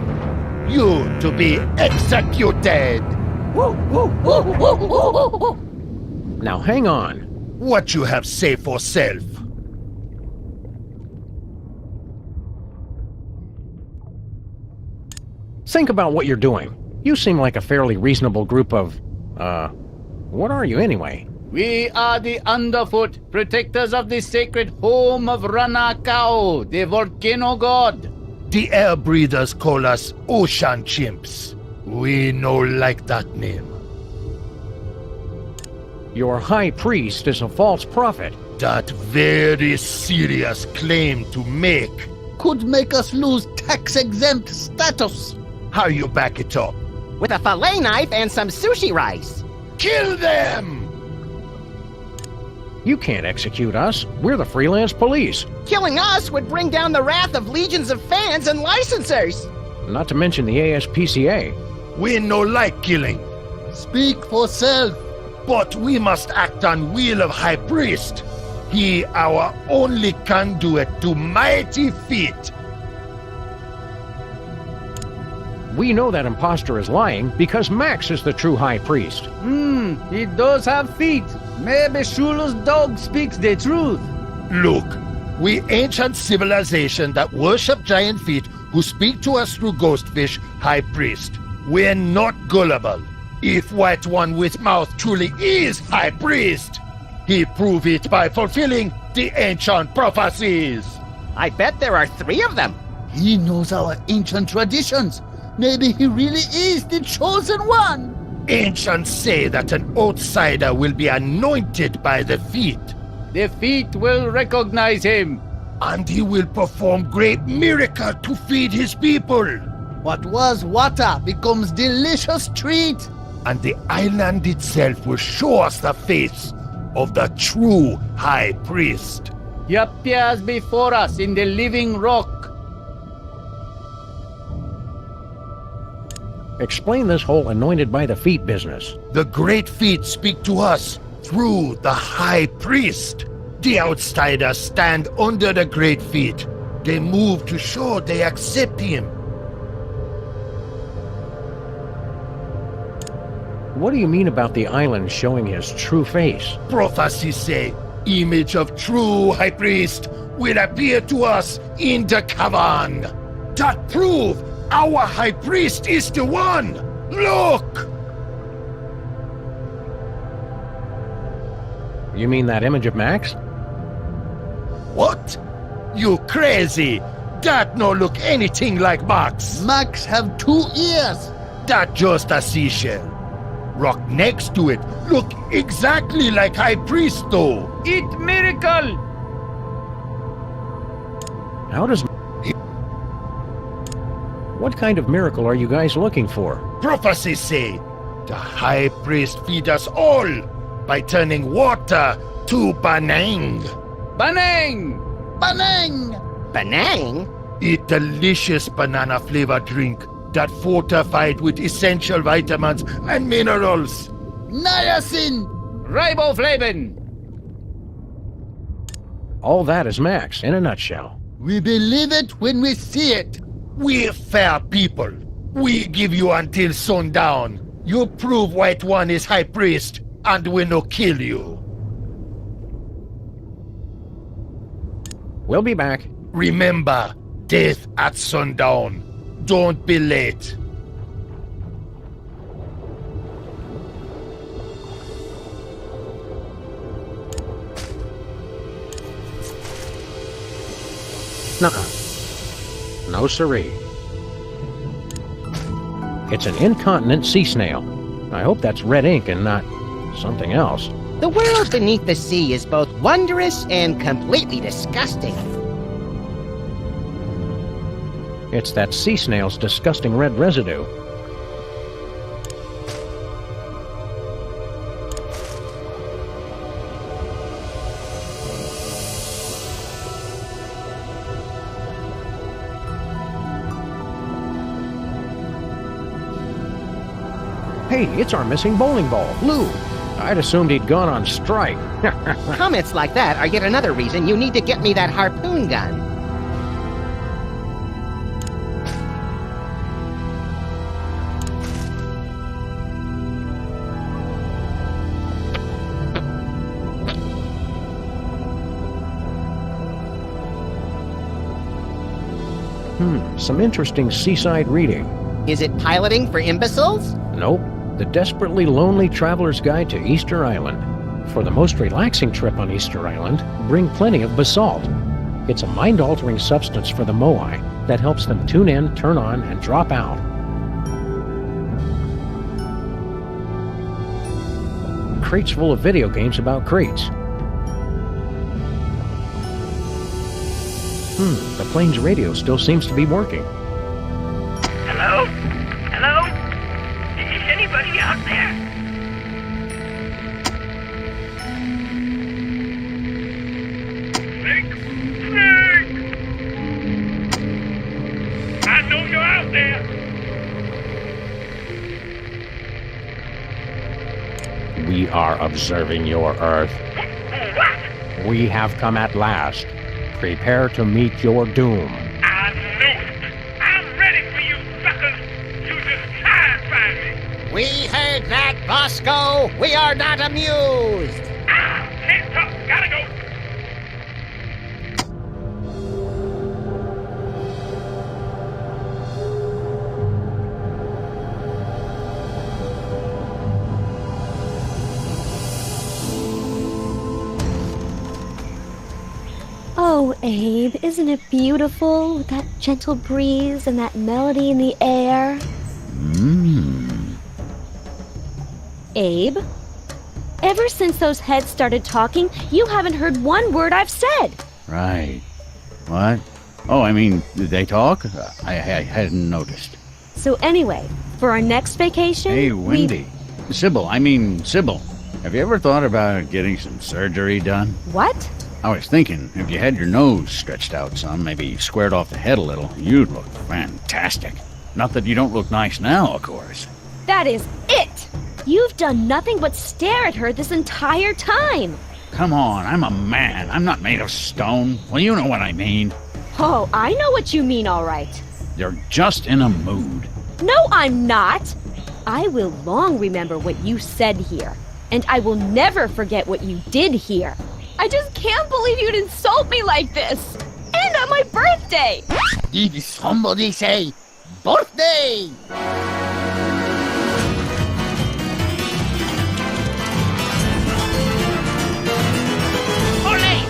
You to be executed. Now hang on. What you have say for self? Think about what you're doing. You seem like a fairly reasonable group of, what are you anyway? We are the Underfoot, protectors of the sacred home of Ranakao, the volcano god. The air breathers call us ocean chimps. We no like that name. Your high priest is a false prophet. That very serious claim to make could make us lose tax-exempt status. How you back it up? With a fillet knife and some sushi rice. Kill them! You can't execute us. We're the freelance police. Killing us would bring down the wrath of legions of fans and licensors. Not to mention the ASPCA. We no like killing. Speak for self. But we must act on will of High Priest. He our only conduit to mighty feat. We know that imposter is lying because Max is the true high priest. He does have feet. Maybe Shula's dog speaks the truth. Look, we ancient civilization that worship giant feet who speak to us through ghostfish, High Priest. We're not gullible. If White One with Mouth truly is High Priest, he prove it by fulfilling the ancient prophecies. I bet there are 3 of them. He knows our ancient traditions. Maybe he really is the chosen one. Ancients say that an outsider will be anointed by the feet. The feet will recognize him. And he will perform great miracle to feed his people. What was water becomes delicious treat. And the island itself will show us the face of the true High Priest. He appears before us in the living rock. Explain this whole anointed by the feet business. The great feet speak to us through the High Priest. The outsiders stand under the great feet. They move to show they accept him. What do you mean about the island showing his true face? Prophecies say, image of true High Priest will appear to us in the cavern. That prove our High Priest is the one! Look! You mean that image of Max? What? You crazy! That no look anything like Max. Max have 2 ears. That just a seashell. Rock next to it look exactly like High Priest though. It miracle! How does... What kind of miracle are you guys looking for? Prophecies say the High Priest feed us all by turning water to Banang. Banang! Banang! Banang? A delicious banana-flavored drink that fortified with essential vitamins and minerals. Niacin! Riboflavin! All that is Max in a nutshell. We believe it when we see it. We're fair people. We give you until sundown. You prove White One is High Priest, and we no kill you. We'll be back. Remember, death at sundown. Don't be late. Nuh-uh. No siree. It's an incontinent sea snail. I hope that's red ink and not something else. The world beneath the sea is both wondrous and completely disgusting. It's that sea snail's disgusting red residue. Hey, it's our missing bowling ball, Lou. I'd assumed he'd gone on strike. Comments like that are yet another reason you need to get me that harpoon gun. Some interesting seaside reading. Is it piloting for imbeciles? Nope. The Desperately Lonely Traveler's Guide to Easter Island. For the most relaxing trip on Easter Island, bring plenty of basalt. It's a mind-altering substance for the Moai that helps them tune in, turn on, and drop out. Crates full of video games about crates. The plane's radio still seems to be working. Hello? Hello? Is anybody out there? Snake! Snake! I know you're out there! We are observing your Earth. What? We have come at last. Prepare to meet your doom. I knew it! I'm ready for you suckers to just try and find me! We heard that, Bosco! We are not amused! Can't talk! Gotta go! Oh, Abe, isn't it beautiful with that gentle breeze and that melody in the air? Abe? Ever since those heads started talking, you haven't heard one word I've said. Right. What? Oh, I mean, did they talk? I hadn't noticed. So anyway, for our next vacation... Hey, Wendy. Sybil, have you ever thought about getting some surgery done? What? I was thinking, if you had your nose stretched out some, maybe squared off the head a little, you'd look fantastic. Not that you don't look nice now, of course. That is it! You've done nothing but stare at her this entire time! Come on, I'm a man. I'm not made of stone. Well, you know what I mean. Oh, I know what you mean, all right. You're just in a mood. No, I'm not! I will long remember what you said here, and I will never forget what you did here. I just can't believe you'd insult me like this! And on my birthday! Did somebody say birthday? Ole!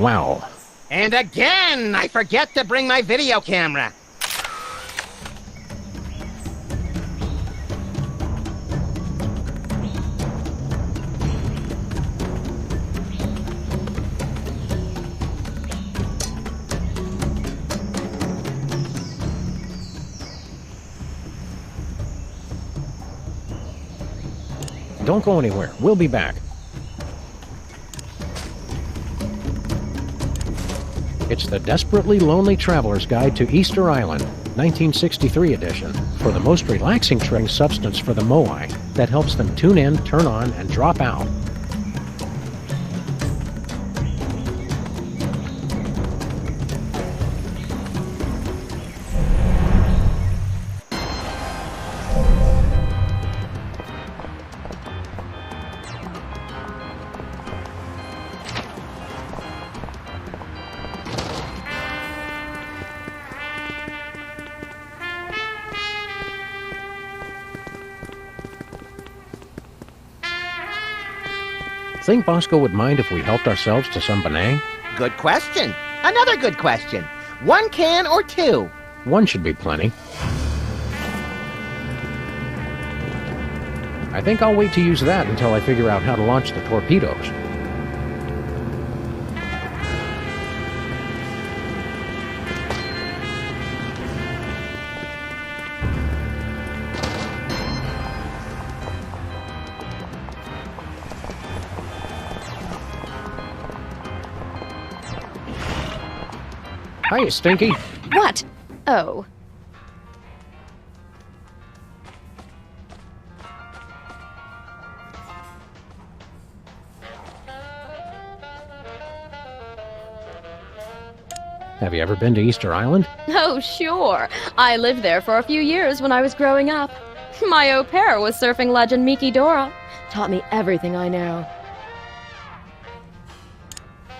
Wow. And again, I forget to bring my video camera. Don't go anywhere. We'll be back. It's the Desperately Lonely Traveler's Guide to Easter Island, 1963 edition, for the most relaxing training substance for the Moai that helps them tune in, turn on, and drop out. Think Bosco would mind if we helped ourselves to some Benang? Good question. Another good question. 1 can or 2? 1 should be plenty. I think I'll wait to use that until I figure out how to launch the torpedoes. Hiya, Stinky. What? Oh. Have you ever been to Easter Island? Oh, sure. I lived there for a few years when I was growing up. My au pair was surfing legend Miki Dora. Taught me everything I know.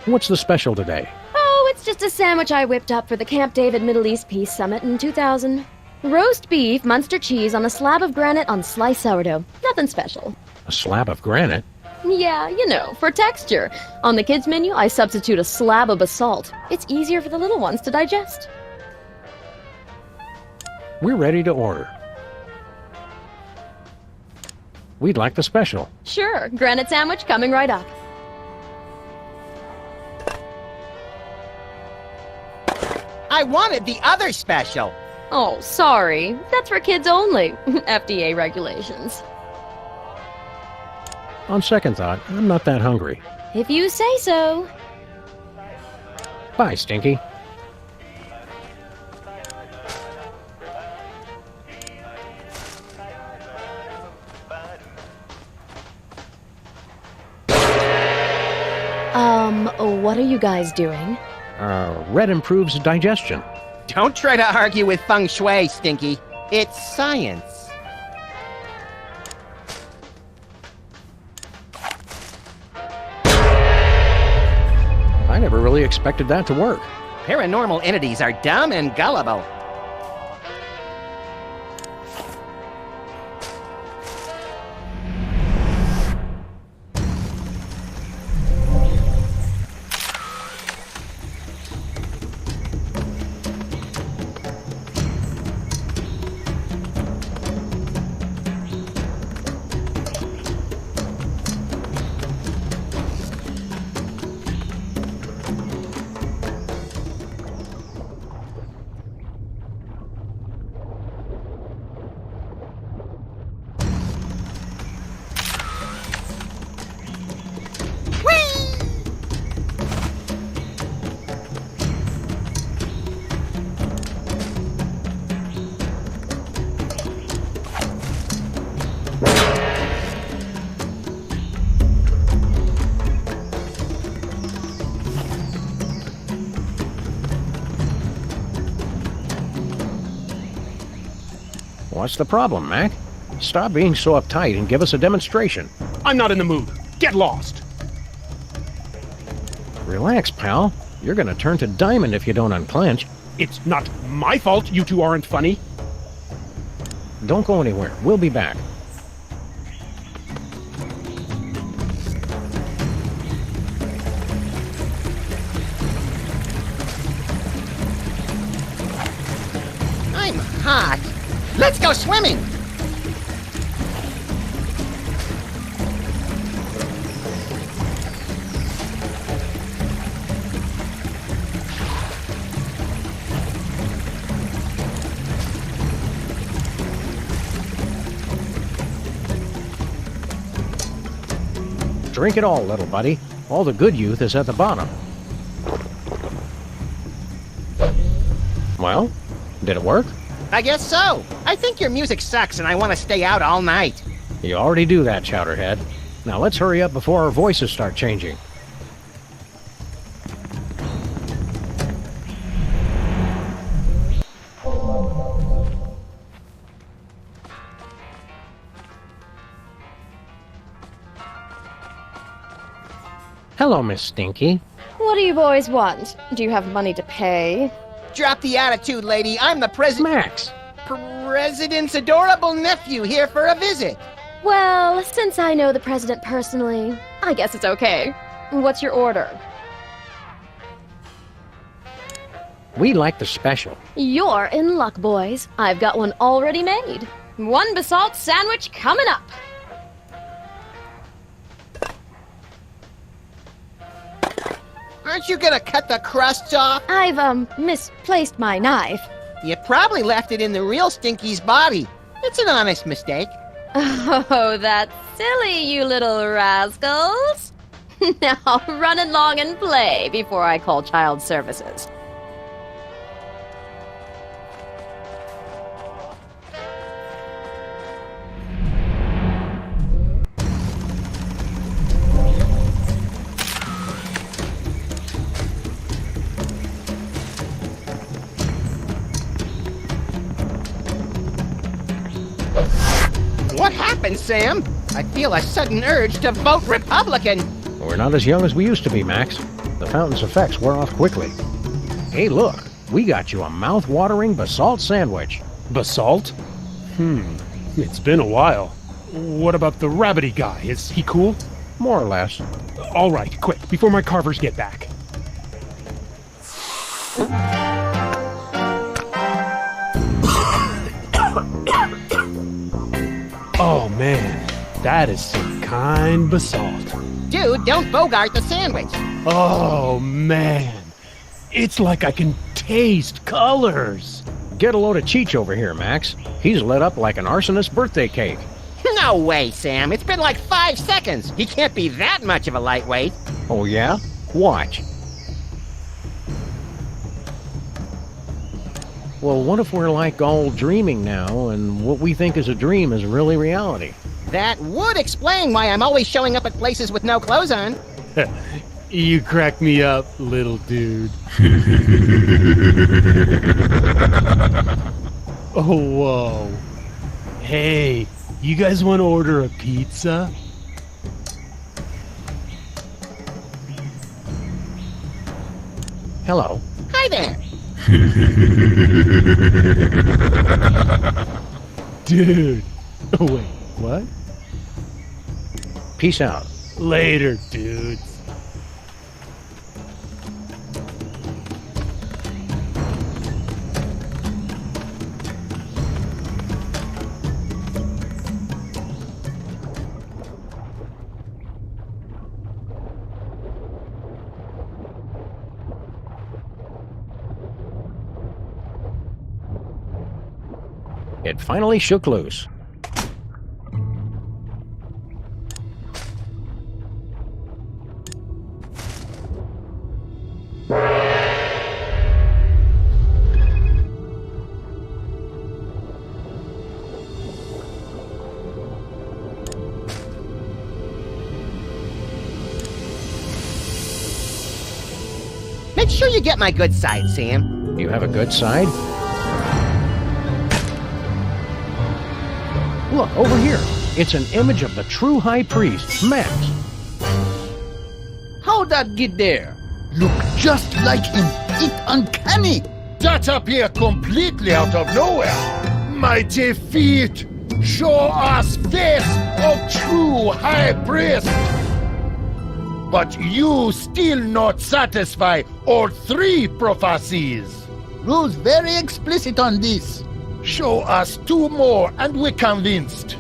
What's the special today? Oh, it's just a sandwich I whipped up for the Camp David Middle East Peace Summit in 2000. Roast beef, Munster cheese on a slab of granite on sliced sourdough. Nothing special. A slab of granite? Yeah, you know, for texture. On the kids' menu, I substitute a slab of basalt. It's easier for the little ones to digest. We're ready to order. We'd like the special. Sure, granite sandwich coming right up. I wanted the other special. Oh, sorry. That's for kids only. FDA regulations. On second thought, I'm not that hungry. If you say so. Bye, Stinky. What are you guys doing? Red improves digestion. Don't try to argue with feng shui, Stinky. It's science. I never really expected that to work. Paranormal entities are dumb and gullible. What's the problem, Mac? Stop being so uptight and give us a demonstration. I'm not in the mood. Get lost. Relax, pal. You're gonna turn to diamond if you don't unclench. It's not my fault you two aren't funny. Don't go anywhere. We'll be back. I'm hot. Let's go swimming! Drink it all, little buddy. All the good youth is at the bottom. Well, did it work? I guess so. I think your music sucks and I want to stay out all night. You already do that, Chowderhead. Now let's hurry up before our voices start changing. Hello, Miss Stinky. What do you boys want? Do you have money to pay? Drop the attitude, lady. I'm the president. Max! President's adorable nephew here for a visit. Well, since I know the president personally, I guess it's okay. What's your order? We like the special. You're in luck, boys. I've got one already made. One basalt sandwich coming up. Aren't you gonna cut the crusts off? I've, misplaced my knife. You probably left it in the real Stinky's body. It's an honest mistake. Oh, that's silly, you little rascals. Now run along and play before I call child services. What happened, Sam? I feel a sudden urge to vote Republican. We're not as young as we used to be, Max. The fountain's effects wore off quickly. Hey, look. We got you a mouth-watering basalt sandwich. Basalt? It's been a while. What about the rabbity guy? Is he cool? More or less. All right, quick, before my carvers get back. Oh man, that is some kind basalt. Dude, don't bogart the sandwich. Oh man, it's like I can taste colors. Get a load of Cheech over here, Max. He's lit up like an arsonist's birthday cake. No way, Sam. It's been like 5 seconds. He can't be that much of a lightweight. Oh yeah? Watch. Well, what if we're like all dreaming now, and what we think is a dream is really reality? That would explain why I'm always showing up at places with no clothes on. You crack me up, little dude. Oh, whoa. Hey, you guys want to order a pizza? Hello. Hi there. Dude. Oh, wait, what? Peace out. Later, dudes. It finally shook loose. Make sure you get my good side, Sam. You have a good side? Look, over here. It's an image of the true high priest, Max. How'd that get there? Look just like him. It's uncanny. That appeared completely out of nowhere. Mighty feat. Show us face of true high priest. But you still not satisfy all 3 prophecies. Rules very explicit on this. Show us 2 more and we're convinced.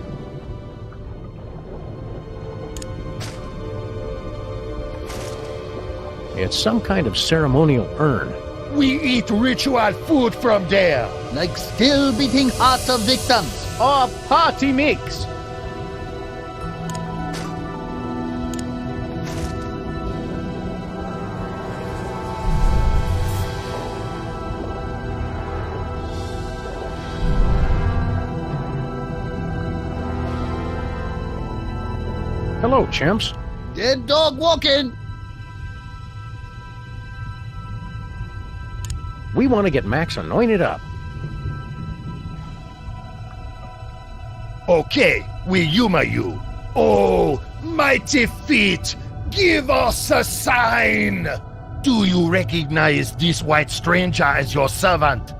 It's some kind of ceremonial urn. We eat ritual food from there. Like still beating hearts of victims. Or party mix. Hello, chimps. Dead dog walking. We want to get Max anointed up. Okay, we humor you. Oh, mighty feet, give us a sign. Do you recognize this white stranger as your servant?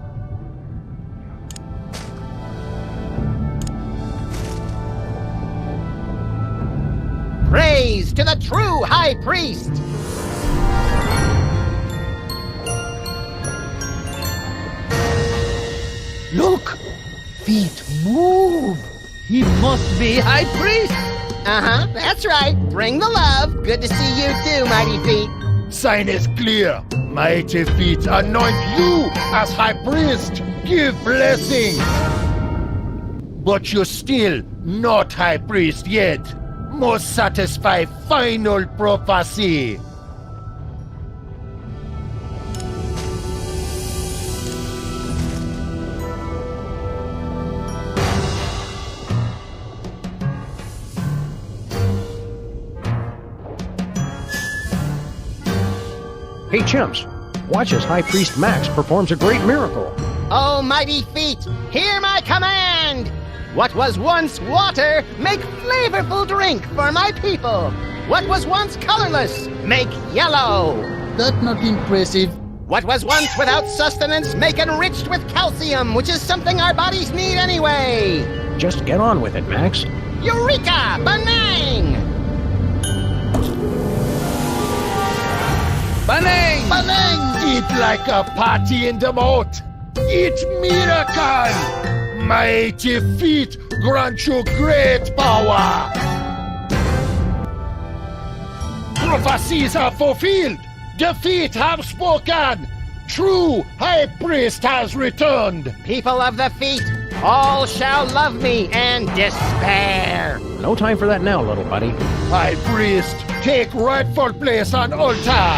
Praise to the true High Priest! Look! Feet move! He must be High Priest! Uh-huh, that's right. Bring the love. Good to see you too, Mighty Feet. Sign is clear. Mighty feet anoint you as High Priest. Give blessing. But you're still not High Priest yet. Must satisfy final prophecy. Hey, chimps, watch as High Priest Max performs a great miracle. Oh, Mighty Feet, hear my command! What was once water, make flavorful drink for my people. What was once colorless, make yellow. That's not impressive. What was once without sustenance, make enriched with calcium, which is something our bodies need anyway. Just get on with it, Max. Eureka! Banang! Banang! Banang! Eat like a party in the moat. Eat miracle! Mighty feet grant you great power. Prophecies are fulfilled. The feet have spoken. True High Priest has returned. People of the feet, all shall love me and despair. No time for that now, little buddy. High Priest, take rightful place on altar.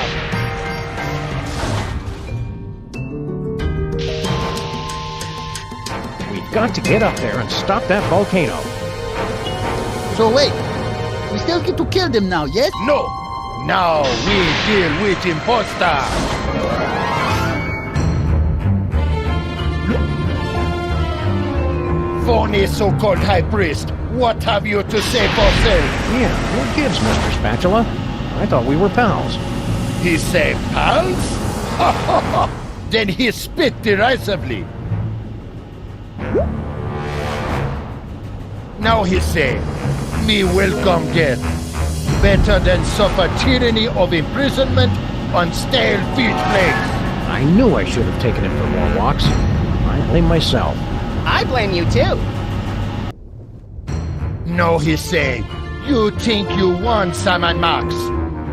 We've got to get up there and stop that volcano. So wait, we still get to kill them now, yes? No. Now we deal with imposter. Phony so-called High Priest, what have you to say for self? Yeah, what gives, Mr. Spatula? I thought we were pals. He say pals? Then he spit derisively. Now he say, me welcome get. Better than suffer tyranny of imprisonment on stale feet plates. I knew I should have taken him for more walks. I blame myself. I blame you too. No, he say, you think you won, Sam and Max.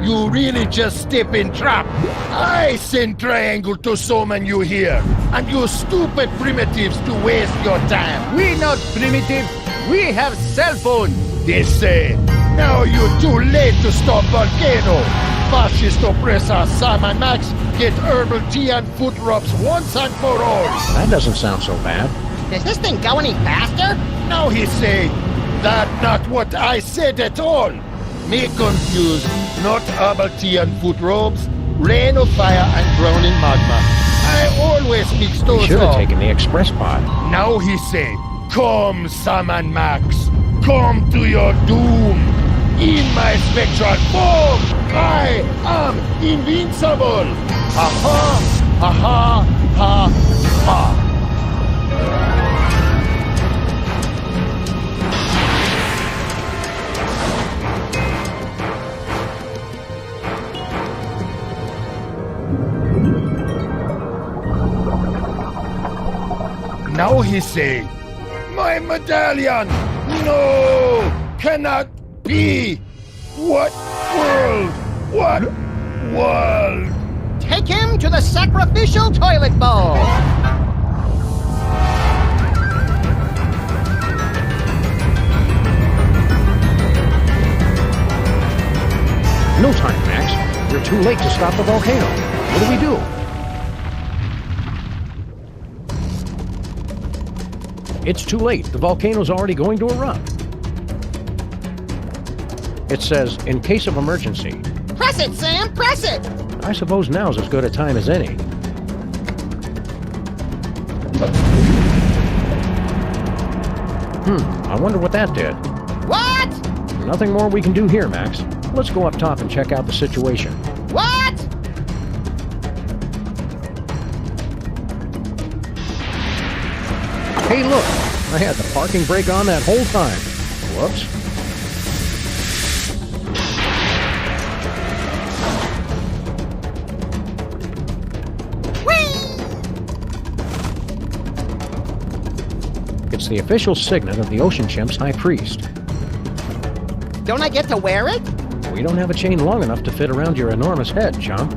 You really just step in trap. I send Triangle to summon you here, and you stupid primitives to waste your time. We not primitive. We have cell phone. They say, now you're too late to stop Volcano. Fascist oppressor Sam and Max get herbal tea and foot rubs once and for all. That doesn't sound so bad. Does this thing go any faster? Now he say, that not what I said at all. Me confused, not herbal tea and foot robes, rain of fire and drowning magma. I always mix those We should have up. taken the express pod. Now he say, come Sam and Max, come to your doom. In my spectral form, I am invincible. Ha ha, ha ha, ha ha. Now he say, my medallion! No! Cannot be! What world? What world? Take him to the sacrificial toilet bowl. No time, Max. You're too late to stop the volcano. What do we do? It's too late. The volcano's already going to erupt. It says, in case of emergency. Press it, Sam! Press it! I suppose now's as good a time as any. I wonder what that did. What? Nothing more we can do here, Max. Let's go up top and check out the situation. What? Hey, look! I had the parking brake on that whole time. Whoops. It's the official signet of the Ocean Chimp's High Priest. Don't I get to wear it? We don't have a chain long enough to fit around your enormous head, chum.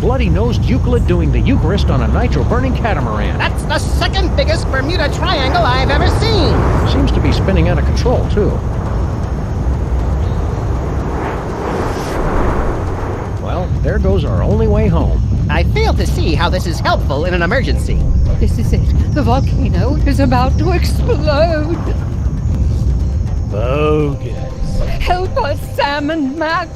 Bloody-nosed Euclid doing the Eucharist on a nitro-burning catamaran. That's the second biggest Bermuda Triangle I've ever seen! Seems to be spinning out of control, too. Well, there goes our only way home. I fail to see how this is helpful in an emergency. This is it. The volcano is about to explode. Bogus. Help us, Sam and Max.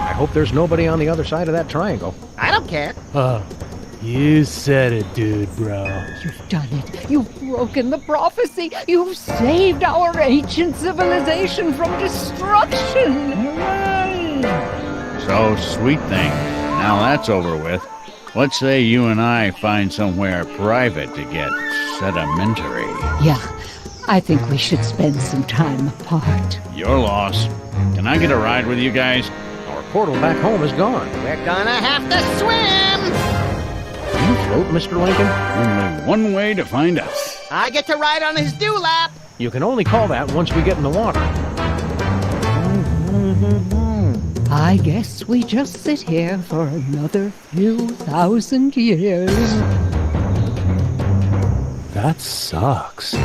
I hope there's nobody on the other side of that triangle. I don't care. You said it, dude, bro. You've done it. You've broken the prophecy. You've saved our ancient civilization from destruction. So, sweet thing. Now that's over with. Let's say you and I find somewhere private to get sedimentary. Yeah, I think we should spend some time apart. Your loss. Can I get a ride with you guys? Our portal back home is gone. We're gonna have to swim! Do you float, Mr. Lincoln? Only one way to find us. I get to ride on his dewlap! You can only call that once we get in the water. I guess we just sit here for another few thousand years. That sucks.